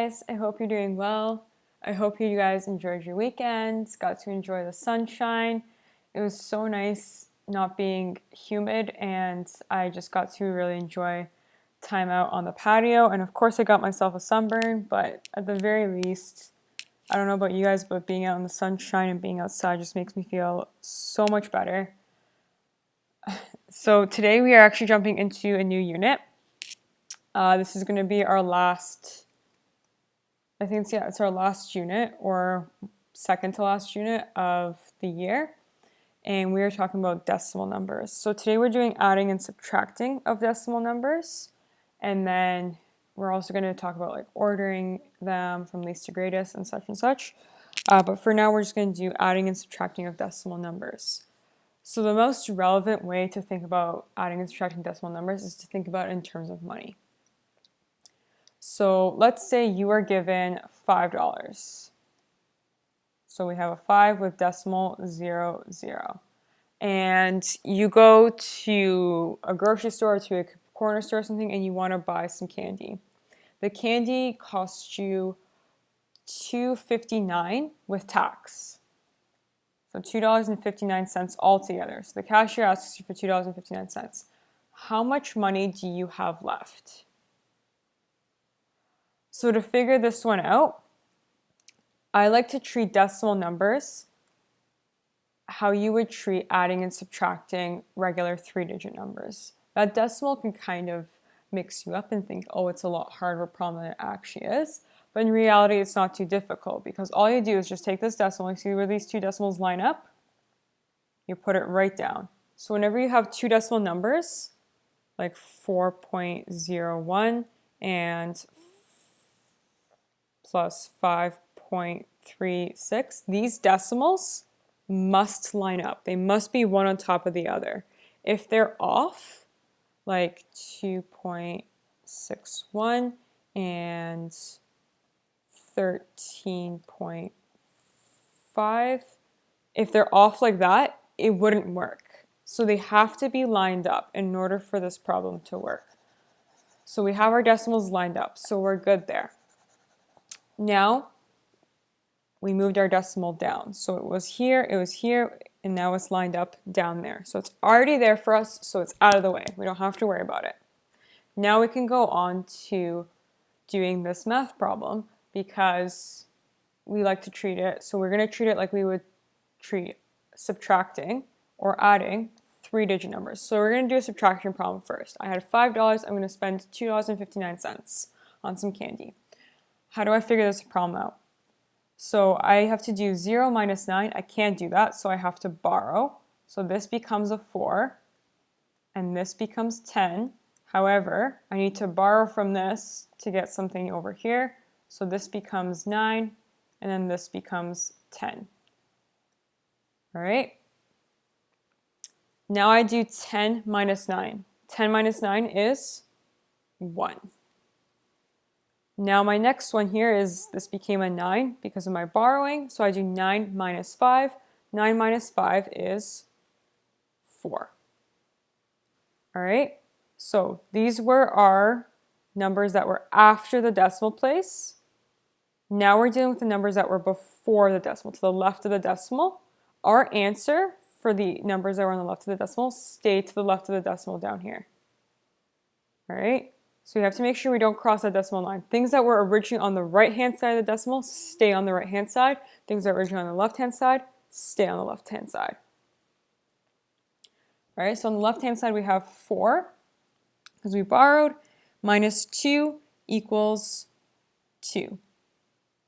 guys, I hope you're doing well. I hope you guys enjoyed your weekends, got to enjoy the sunshine. It was so nice not being humid, and I just got to really enjoy time out on the patio. And of course, I got myself a sunburn, but at the very least, I don't know about you guys, but being out in the sunshine and being outside just makes me feel so much better. So today we are actually jumping into a new unit. This is going to be our last, I think it's our last unit or second to last unit of the year. And we are talking about decimal numbers. So today we're doing adding and subtracting of decimal numbers. And then we're also going to talk about like ordering them from least to greatest and such and such. But for now, we're just going to do adding and subtracting of decimal numbers. So the most relevant way to think about adding and subtracting decimal numbers is to think about it in terms of money. So let's say you are given $5. So we have a 5 with decimal 0, 0. And you go to a grocery store, to a corner store or something, and you want to buy some candy. The candy costs you $2.59 with tax. So $2.59 altogether. So the cashier asks you for $2.59. How much money do you have left? So to figure this one out, I like to treat decimal numbers how you would treat adding and subtracting regular 3-digit numbers. That decimal can kind of mix you up and think, oh, it's a lot harder problem than it actually is. But in reality, it's not too difficult because all you do is just take this decimal, you see where these two decimals line up? You put it right down. So whenever you have two decimal numbers, like 4.01 and plus 5.36, these decimals must line up. They must be one on top of the other. If they're off, like 2.61 and 13.5, if they're off like that, it wouldn't work. So they have to be lined up in order for this problem to work. So we have our decimals lined up, so we're good there. Now, we moved our decimal down. So it was here, and now it's lined up down there. So it's already there for us, so it's out of the way. We don't have to worry about it. Now we can go on to doing this math problem because we like to treat it. So we're going to treat it like we would treat subtracting or adding 3-digit numbers. So we're going to do a subtraction problem first. I had $5. I'm going to spend $2.59 on some candy. How do I figure this problem out? So I have to do 0 minus 9. I can't do that, so I have to borrow. So this becomes a 4, and this becomes 10. However, I need to borrow from this to get something over here. So this becomes 9, and then this becomes 10. All right. Now I do 10 minus 9. 10 minus 9 is 1. Now my next one here is, this became a 9 because of my borrowing, so I do 9 minus 5. 9 minus 5 is 4. All right, so these were our numbers that were after the decimal place. Now we're dealing with the numbers that were before the decimal, to the left of the decimal. Our answer for the numbers that were on the left of the decimal stay to the left of the decimal down here. All right. So we have to make sure we don't cross that decimal line. Things that were originally on the right-hand side of the decimal stay on the right-hand side. Things that were originally on the left-hand side stay on the left-hand side. All right, so on the left-hand side we have 4, because we borrowed, minus 2 equals 2.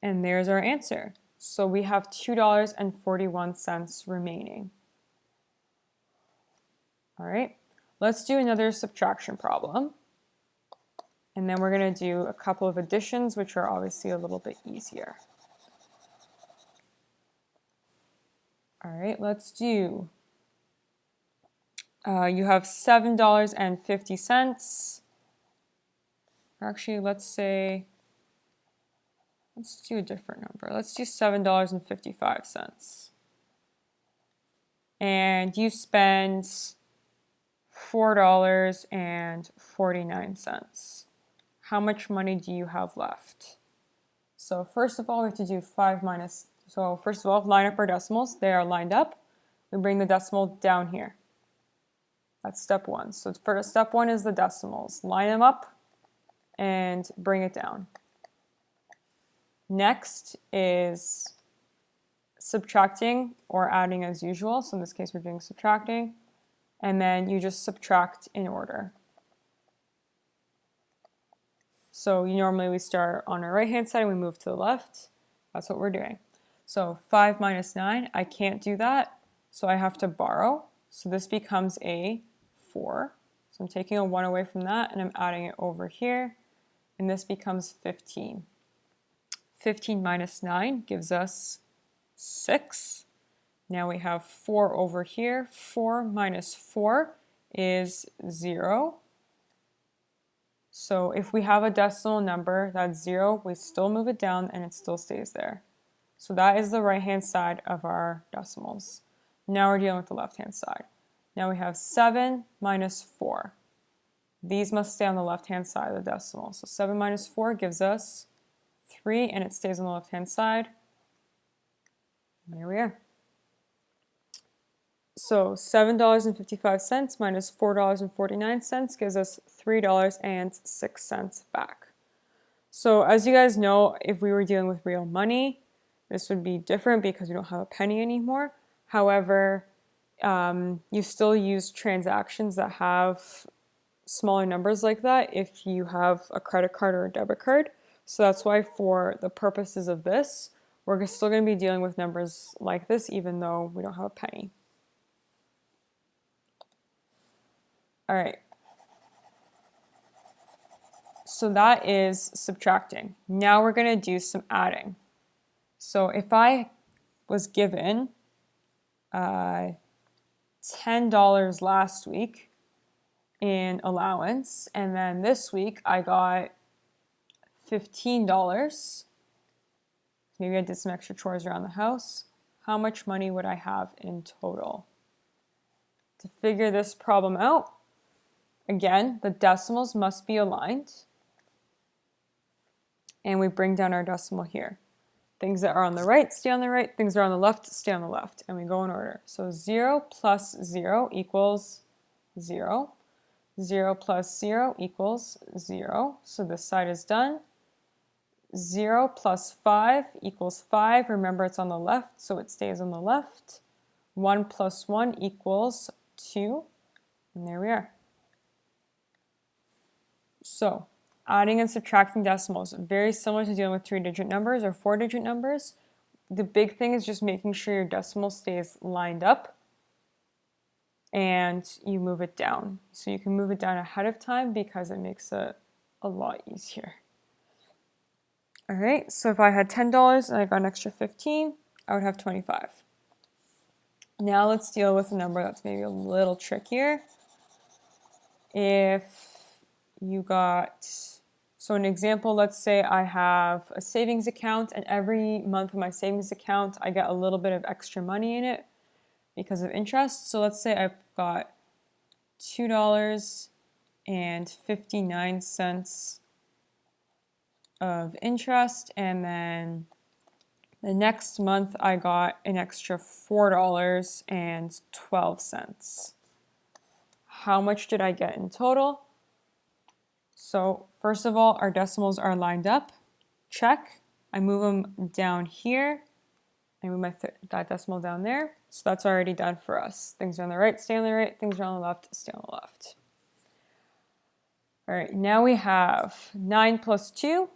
And there's our answer. So we have $2.41 remaining. All right, let's do another subtraction problem. And then we're going to do a couple of additions, which are obviously a little bit easier. All right, let's do, you have $7.50. Actually, let's do a different number. Let's do $7.55. And you spend $4.49. How much money do you have left? So first of all, we have to do 5 minus, so first of all, line up our decimals. They are lined up. We bring the decimal down here. That's step one. So first, step one is the decimals. Line them up and bring it down. Next is subtracting or adding as usual. So in this case, we're doing subtracting. And then you just subtract in order. So normally we start on our right-hand side and we move to the left. That's what we're doing. So 5 minus 9, I can't do that, so I have to borrow. So this becomes a 4. So I'm taking a 1 away from that and I'm adding it over here. And this becomes 15. 15 minus 9 gives us 6. Now we have 4 over here. 4 minus 4 is 0. So if we have a decimal number that's 0, we still move it down and it still stays there. So that is the right-hand side of our decimals. Now we're dealing with the left-hand side. Now we have 7 minus 4. These must stay on the left-hand side of the decimal. So 7 minus 4 gives us 3, and it stays on the left-hand side. And there we are. So $7.55 minus $4.49 gives us $3.06 back. So as you guys know, if we were dealing with real money, this would be different because we don't have a penny anymore. However, you still use transactions that have smaller numbers like that if you have a credit card or a debit card. So that's why for the purposes of this, we're still going to be dealing with numbers like this even though we don't have a penny. All right. So that is subtracting. Now we're going to do some adding. So if I was given $10 last week in allowance, and then this week I got $15, maybe I did some extra chores around the house, how much money would I have in total? To figure this problem out, again, the decimals must be aligned. And we bring down our decimal here. Things that are on the right stay on the right, things that are on the left stay on the left, and we go in order. So 0 plus 0 equals 0. 0 plus 0 equals 0. So this side is done. 0 plus 5 equals 5. Remember, it's on the left, so it stays on the left. 1 plus 1 equals 2. And there we are. So adding and subtracting decimals, very similar to dealing with 3-digit numbers or 4-digit numbers. The big thing is just making sure your decimal stays lined up and you move it down. So you can move it down ahead of time because it makes it a lot easier. All right, so if I had $10 and I got an extra 15, I would have 25. Now let's deal with a number that's maybe a little trickier. If you got, so an example, let's say I have a savings account and every month in my savings account I get a little bit of extra money in it because of interest. So let's say I've got $2.59 of interest, and then the next month I got an extra $4.12. How much did I get in total? So first of all, our decimals are lined up. Check. I move them down here. I move that decimal down there. So that's already done for us. Things are on the right, stay on the right. Things are on the left, stay on the left. All right, now we have 9 plus 2.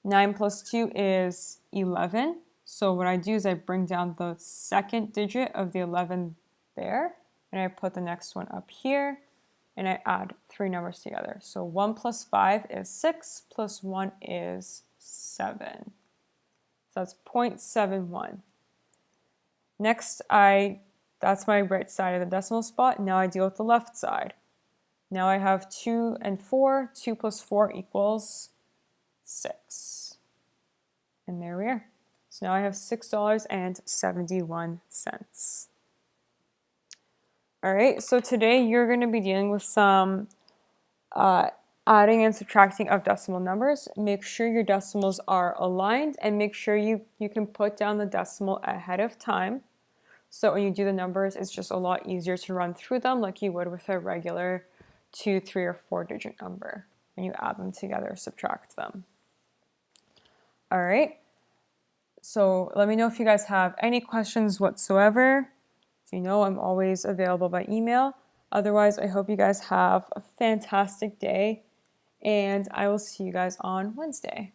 9 plus 2 is 11. So what I do is I bring down the second digit of the 11 there, and I put the next one up here, and I add 3 numbers together. So 1 plus 5 is 6, plus 1 is 7. So that's 0.71. Next, that's my right side of the decimal spot. Now I deal with the left side. Now I have 2 and 4. 2 plus 4 equals 6. And there we are. So now I have $6.71. All right, so today you're going to be dealing with some adding and subtracting of decimal numbers, make sure your decimals are aligned and make sure you can put down the decimal ahead of time. So when you do the numbers, it's just a lot easier to run through them like you would with a regular 2, 3, or 4-digit number. When you add them together, subtract them. All right. So let me know if you guys have any questions whatsoever. So you know I'm always available by email. Otherwise, I hope you guys have a fantastic day, and I will see you guys on Wednesday.